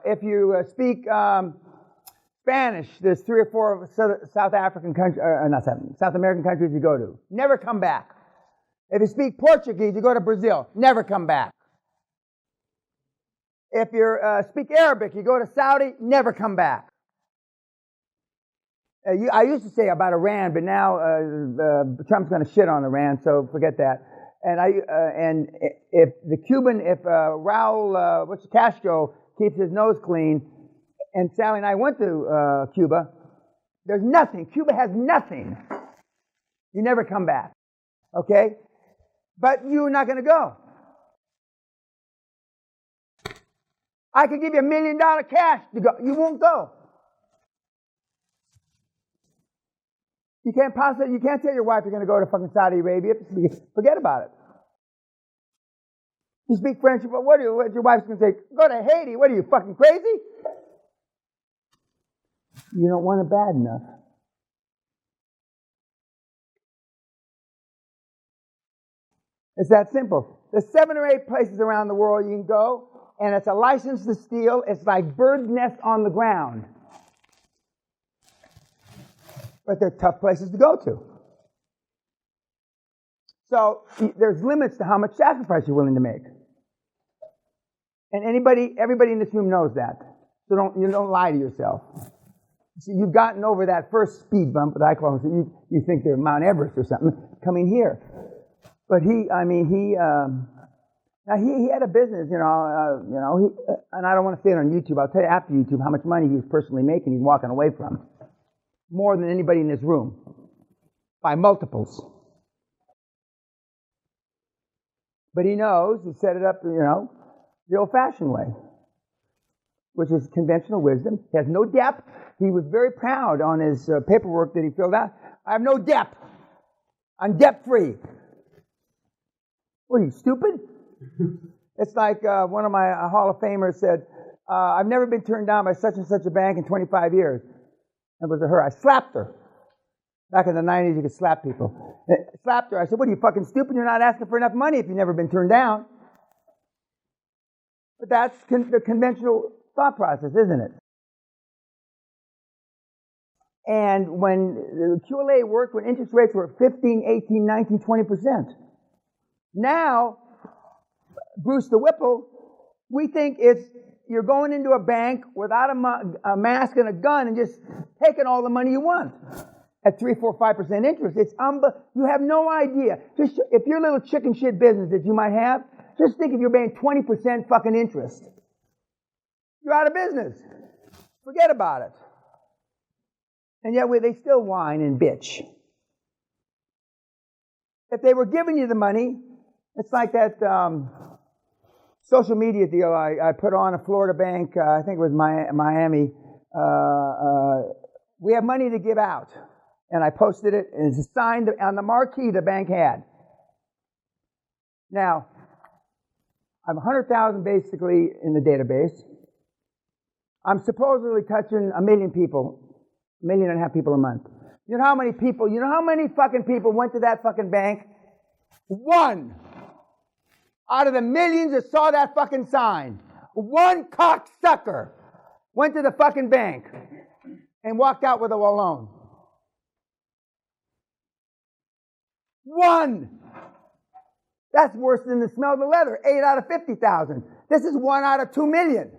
If you speak Spanish, there's 3 or 4 South African countries, South American countries you go to. Never come back. If you speak Portuguese, you go to Brazil. Never come back. If you speak Arabic, you go to Saudi. Never come back. I used to say about Iran, but now Trump's going to shit on Iran, so forget that. And if Raul Castro keeps his nose clean, and Sally and I went to Cuba, there's nothing. Cuba has nothing. You never come back, okay? But you're not going to go. I could give you $1 million cash to go. You won't go. You can't tell your wife you're going to go to fucking Saudi Arabia. Forget about it. You speak French, but what your wife's going to say? Go to Haiti. What are you, fucking crazy? You don't want it bad enough. It's that simple. There's 7 or 8 places around the world you can go, and it's a license to steal. It's like bird's nest on the ground. But they're tough places to go to. So there's limits to how much sacrifice you're willing to make. And everybody in this room knows that. So don't lie to yourself. See, you've gotten over that first speed bump that I call it. You think they're Mount Everest or something coming here. But he had a business, and I don't want to say it on YouTube. I'll tell you after YouTube how much money he was personally making he's walking away from. More than anybody in this room. By multiples. But he knows, he set it up, the old-fashioned way. Which is conventional wisdom. He has no depth. He was very proud on his paperwork that he filled out. I have no depth. I'm debt-free. What are you, stupid? It's like one of my Hall of Famers said, I've never been turned down by such and such a bank in 25 years. It was her. I slapped her. Back in the 90s, you could slap people. I slapped her. I said, what are you, fucking stupid? You're not asking for enough money if you've never been turned down. But that's the conventional thought process, isn't it? And when the QLA worked, when interest rates were 15, 18, 19, 20%. Now, Bruce the Whipple, we think you're going into a bank without a mask and a gun and just taking all the money you want at 3, 4, 5% interest. You have no idea. Just if your little chicken shit business that you might have, just think if you're paying 20% fucking interest. You're out of business. Forget about it. And yet they still whine and bitch. If they were giving you the money, it's like that social media deal I put on a Florida bank, I think it was Miami. We have money to give out. And I posted it, and it's signed on the marquee the bank had. Now, I have 100,000 basically in the database. I'm supposedly touching 1 million people, 1.5 million people a month. You know how many fucking people went to that fucking bank? 1 out of the millions that saw that fucking sign. 1 cocksucker went to the fucking bank and walked out with a loan. 1. That's worse than the smell of the leather. 8 out of 50,000. This is 1 out of 2 million.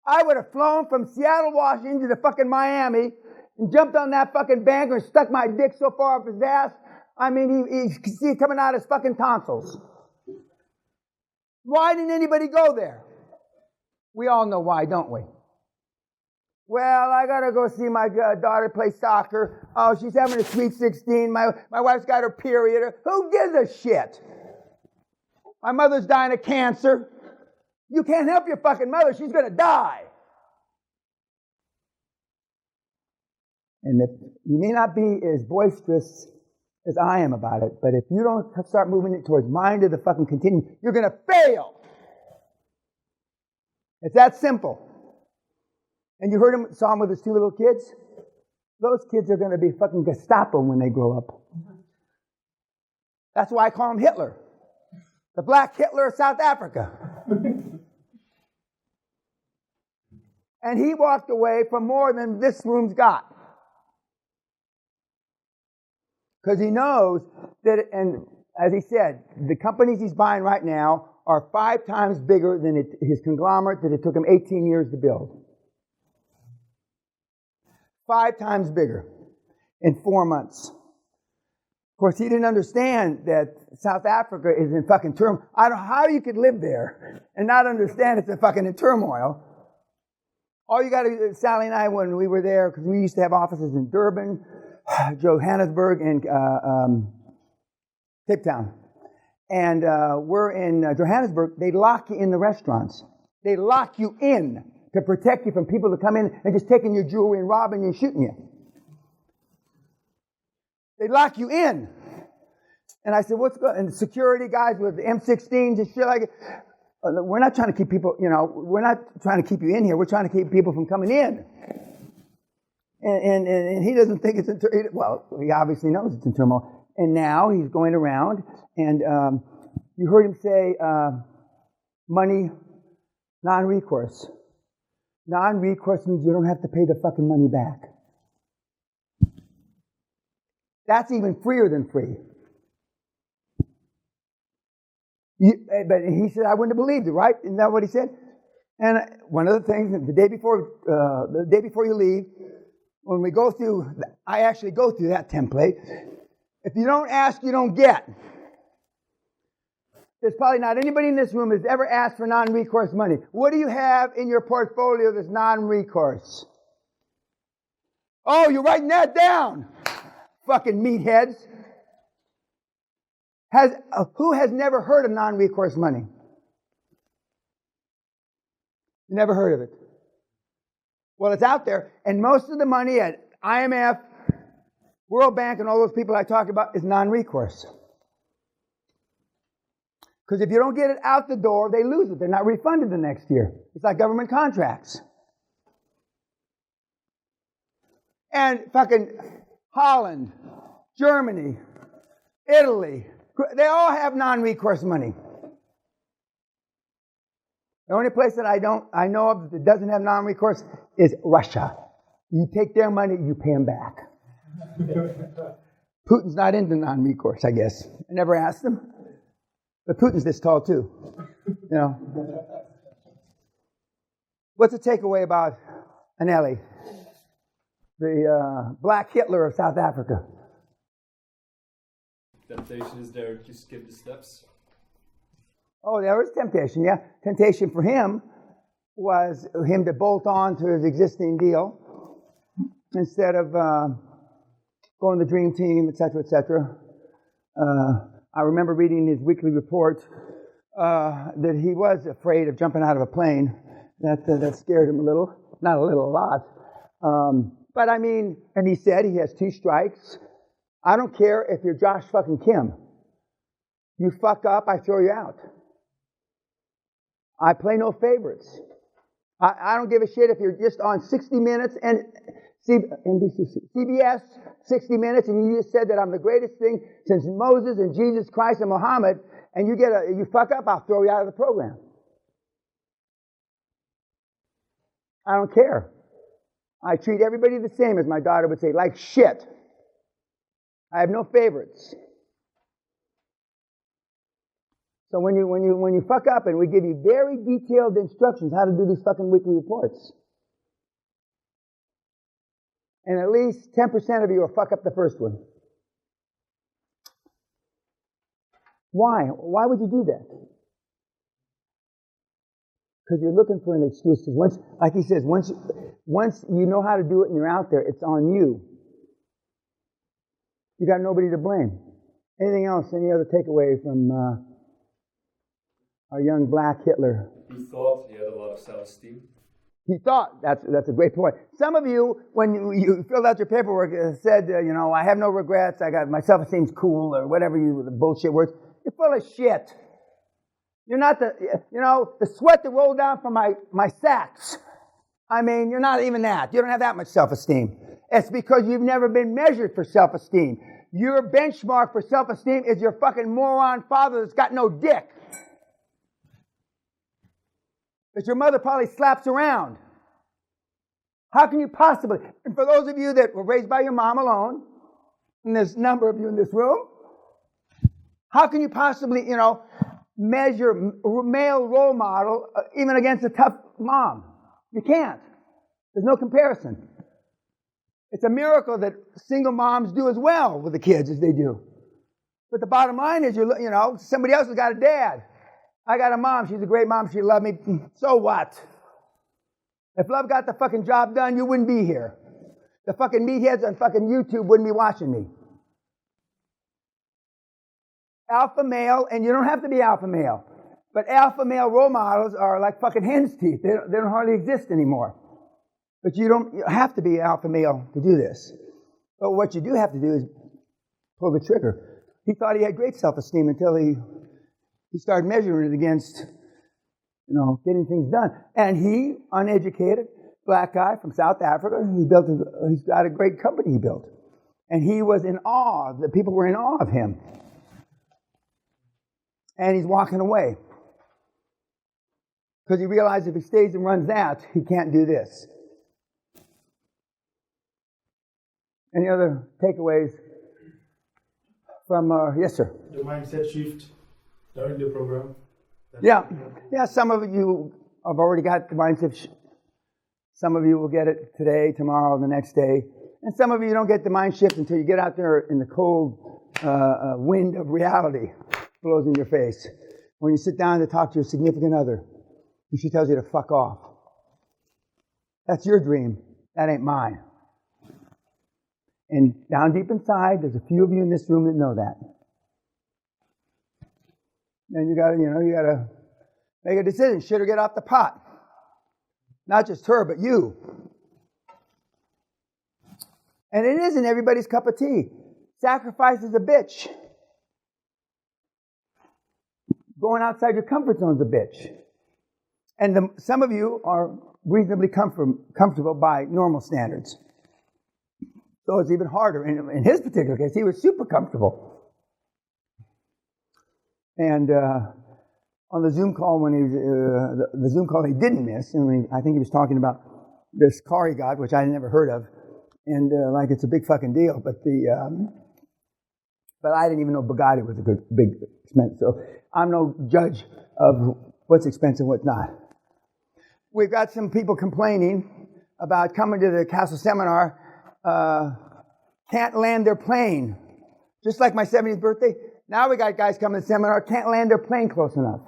I would have flown from Seattle, Washington to the fucking Miami and jumped on that fucking banker and stuck my dick so far up his ass. I mean, you could see it coming out of his fucking tonsils. Why didn't anybody go there? We all know why, don't we? Well, I gotta go see my daughter play soccer. Oh, she's having a sweet 16. My wife's got her period. Who gives a shit? My mother's dying of cancer. You can't help your fucking mother. She's gonna die. And if you may not be as boisterous as I am about it, but if you don't start moving it towards mind of the fucking continuum, you're gonna fail. It's that simple. And you saw him with his 2 little kids? Those kids are going to be fucking Gestapo when they grow up. That's why I call him Hitler. The black Hitler of South Africa. And he walked away for more than this room's got. Because he knows that, and as he said, the companies he's buying right now are 5 times bigger than his conglomerate that it took him 18 years to build. 5 times bigger in 4 months. Of course, he didn't understand that South Africa is in fucking turmoil. I don't know how you could live there and not understand it's in turmoil. All you got to do, Sally and I, when we were there, because we used to have offices in Durban, Johannesburg, and Cape Town. And we're in Johannesburg. They lock you in the restaurants. They lock you in to protect you from people that come in and just taking your jewelry and robbing you and shooting you. They lock you in. And I said, what's going on? And the security guys with the M16s and shit like it. We're not trying to keep people, we're not trying to keep you in here. We're trying to keep people from coming in. And he doesn't think it's in turmoil. Well, he obviously knows it's in turmoil. And now he's going around, and you heard him say, money, non-recourse. Non-recourse means you don't have to pay the fucking money back. That's even freer than free. But he said, I wouldn't have believed it, right? Isn't that what he said? And one of the things, the day before you leave, when we go through, I actually go through that template. If you don't ask, you don't get. There's probably not anybody in this room that's ever asked for non-recourse money. What do you have in your portfolio that's non-recourse? Oh, you're writing that down. Fucking meatheads. Who has never heard of non-recourse money? Never heard of it. Well, it's out there, and most of the money at IMF, World Bank, and all those people I talked about is non-recourse. Because if you don't get it out the door, they lose it. They're not refunded the next year. It's like government contracts. And fucking Holland, Germany, Italy, they all have non-recourse money. The only place that I know of that doesn't have non-recourse is Russia. You take their money, you pay them back. Putin's not into non-recourse, I guess. I never asked him. But Putin's this tall too. What's the takeaway about Anelli? The Black Hitler of South Africa. Temptation is there to skip the steps. Oh, there was temptation, yeah. Temptation for him was him to bolt on to his existing deal instead of going to the dream team, etc., etc. I remember reading his weekly report that he was afraid of jumping out of a plane. That scared him a little. Not a little, a lot. But I mean, and he said he has 2 strikes. I don't care if you're Josh fucking Kim. You fuck up, I throw you out. I play no favorites. I don't give a shit if you're just on 60 Minutes and CBS 60 Minutes and you just said that I'm the greatest thing since Moses and Jesus Christ and Muhammad, and you fuck up, I'll throw you out of the program. I don't care. I treat everybody the same, as my daughter would say, like shit. I have no favorites. So when you fuck up, and we give you very detailed instructions how to do these fucking weekly reports, and at least 10% of you will fuck up the first one. Why? Why would you do that? Because you're looking for an excuse. Once, like he says, once you know how to do it and you're out there, it's on you. You got nobody to blame. Anything else? Any other takeaway from our young Black Hitler? He thought he had a lot of self-esteem. He thought. That's a great point. Some of you, when you filled out your paperwork, said, I have no regrets. My self-esteem's cool, or whatever the bullshit words. You're full of shit. You're not the sweat that rolled down from my sacks. I mean, you're not even that. You don't have that much self-esteem. It's because you've never been measured for self-esteem. Your benchmark for self-esteem is your fucking moron father that's got no dick. That your mother probably slaps around. How can you possibly, and for those of you that were raised by your mom alone, and there's a number of you in this room, how can you possibly, measure male role model even against a tough mom? You can't. There's no comparison. It's a miracle that single moms do as well with the kids as they do. But the bottom line is, somebody else has got a dad. I got a mom. She's a great mom. She loved me. So what? If love got the fucking job done, you wouldn't be here. The fucking meatheads on fucking YouTube wouldn't be watching me. Alpha male, and you don't have to be alpha male, but alpha male role models are like fucking hen's teeth. They don't hardly exist anymore. But you don't have to be alpha male to do this. But what you do have to do is pull the trigger. He thought he had great self-esteem until he started measuring it against, getting things done. And he, uneducated, black guy from South Africa, he's got a great company he built. And he was in awe. The people were in awe of him. And he's walking away. Because he realized if he stays and runs that, he can't do this. Any other takeaways from, yes, sir? The mindset shift during the program. Yeah, some of you have already got the mindset shift. Some of you will get it today, tomorrow, the next day. And some of you don't get the mind shift until you get out there in the cold wind of reality blows in your face. When you sit down to talk to your significant other, and she tells you to fuck off. That's your dream. That ain't mine. And down deep inside, there's a few of you in this room that know that. And you gotta make a decision. Shit or get off the pot. Not just her, but you. And it isn't everybody's cup of tea. Sacrifice is a bitch. Going outside your comfort zone is a bitch. And some of you are reasonably comfortable by normal standards. So it's even harder. In his particular case, he was super comfortable. And on the Zoom call, when the Zoom call he didn't miss, and I think he was talking about this car he got, which I had never heard of, and like it's a big fucking deal. But but I didn't even know Bugatti was a big expense. So I'm no judge of what's expensive and what's not. We've got some people complaining about coming to the Castle seminar, can't land their plane. Just like my 70th birthday, now we got guys coming to the seminar, can't land their plane close enough.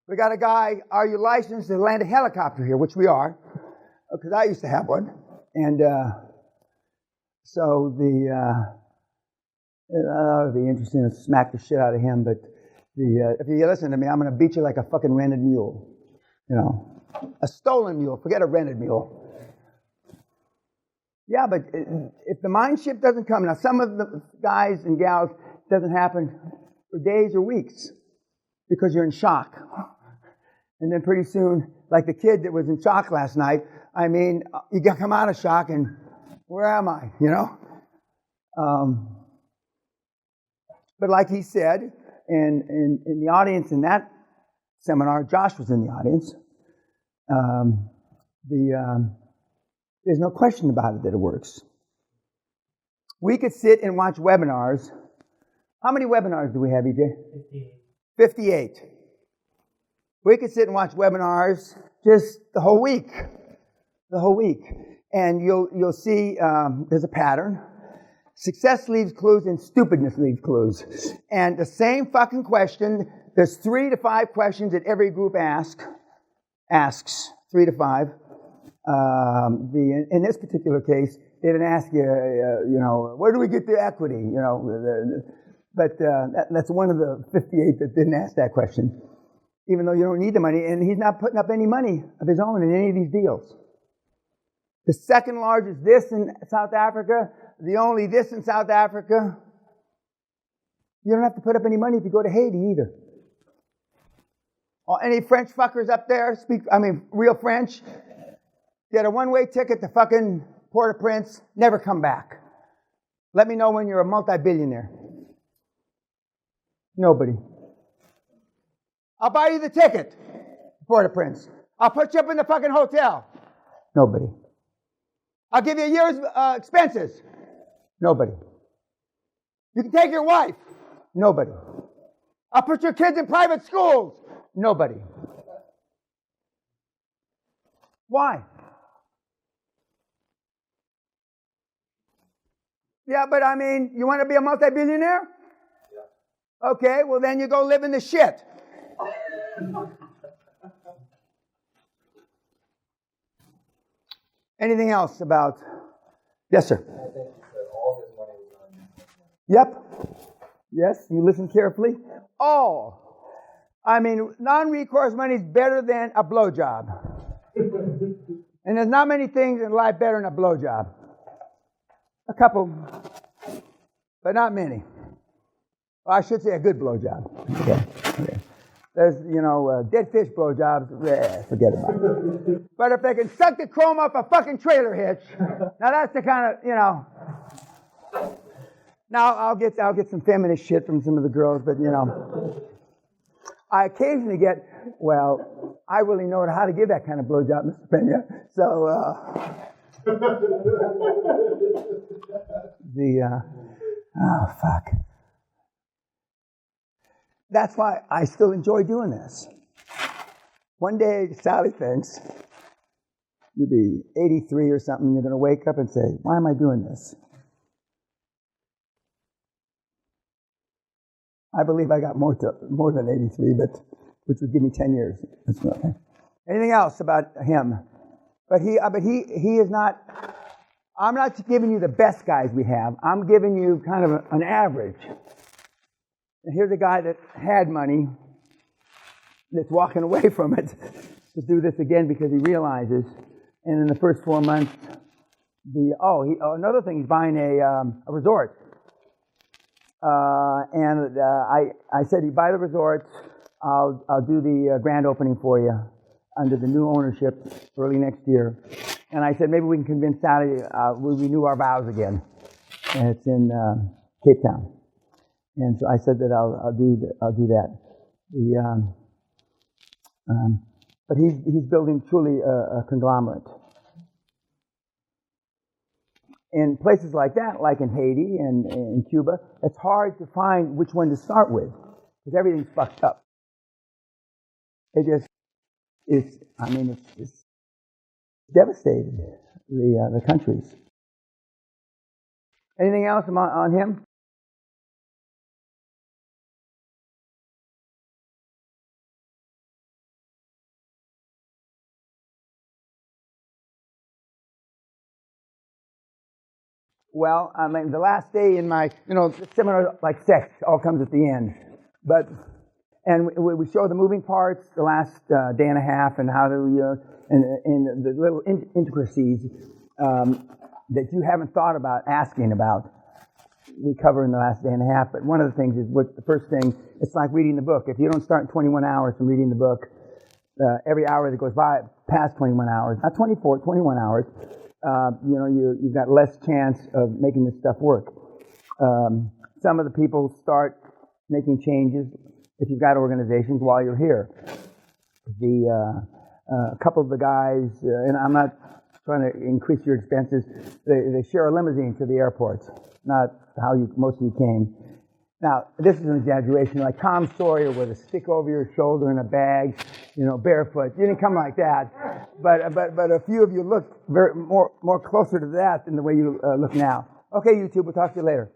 We got a guy, are you licensed to land a helicopter here? Which we are, because I used to have one. And so it'll be interesting to smack the shit out of him, but if you listen to me, I'm going to beat you like a fucking rented mule. A stolen mule, forget a rented mule. Yeah, but if the mind shift doesn't come, now some of the guys and gals, it doesn't happen for days or weeks because you're in shock. And then pretty soon, like the kid that was in shock last night, you come out of shock and where am I, But like he said, in the audience in that seminar, Josh was in the audience, there's no question about it that it works. We could sit and watch webinars. How many webinars do we have, EJ? 58. We could sit and watch webinars just the whole week. And you'll see there's a pattern. Success leaves clues and stupidness leaves clues. And the same fucking question, there's 3 to 5 questions that every group asks 3 to 5. In this particular case, they didn't ask you, where do we get the equity? But that's one of the 58 that didn't ask that question, even though you don't need the money. And he's not putting up any money of his own in any of these deals. The second largest this in South Africa, the only this in South Africa. You don't have to put up any money if you go to Haiti either. Any French fuckers up there real French? Get a one-way ticket to fucking Port-au-Prince, never come back. Let me know when you're a multi-billionaire. Nobody. I'll buy you the ticket, Port-au-Prince. I'll put you up in the fucking hotel. Nobody. I'll give you a year's expenses. Nobody. You can take your wife. Nobody. I'll put your kids in private schools. Nobody. Why? Yeah, but I mean, you want to be a multi-billionaire? Yeah. Okay, well then you go live in the shit. Anything else about? Yes, sir. I think you said all his money was on. Yep. Yes, you listen carefully. All. I mean, non-recourse money is better than a blowjob. And there's not many things in life better than a blowjob. A couple, but not many. Well, I should say a good blowjob. Okay. There's, dead fish blowjobs, forget about it. But if they can suck the chrome off a fucking trailer hitch, now that's the kind of, Now I'll get some feminist shit from some of the girls, but I occasionally get, well, I really know how to give that kind of blowjob, Mr. Peña. So, oh fuck. That's why I still enjoy doing this. One day, Sally thinks you'll be 83 or something, you're going to wake up and say, why am I doing this? I believe I got more than 83, but which would give me 10 years. That's okay. Anything else about him? But he is not. I'm not giving you the best guys we have. I'm giving you kind of an average. And here's a guy that had money that's walking away from it to do this again because he realizes. And in the first 4 months, another thing, he's buying a resort. I said, you buy the resort, I'll do the grand opening for you under the new ownership early next year. And I said, maybe we can convince Sally we'll renew our vows again. And it's in Cape Town. And so I said that I'll do that. But he's building truly a conglomerate. In places like that, like in Haiti and in Cuba, it's hard to find which one to start with because everything's fucked up. It's devastated, the countries. Anything else on him? Well, I mean, the last day in my, seminar like sex all comes at the end. And we show the moving parts, the last day and a half, and how to, and the little intricacies that you haven't thought about asking about, we cover in the last day and a half. But one of the things is, the first thing, it's like reading the book. If you don't start in 21 hours from reading the book, every hour that goes by past 21 hours, not 24, 21 hours, you've got less chance of making this stuff work. Some of the people start making changes if you've got organizations while you're here. A couple of the guys, and I'm not trying to increase your expenses, they share a limousine to the airports, not how most of you came. Now, this is an exaggeration, like Tom Sawyer with a stick over your shoulder and a bag, barefoot. You didn't come like that. But a few of you look more closer to that than the way you look now. Okay, YouTube, we'll talk to you later.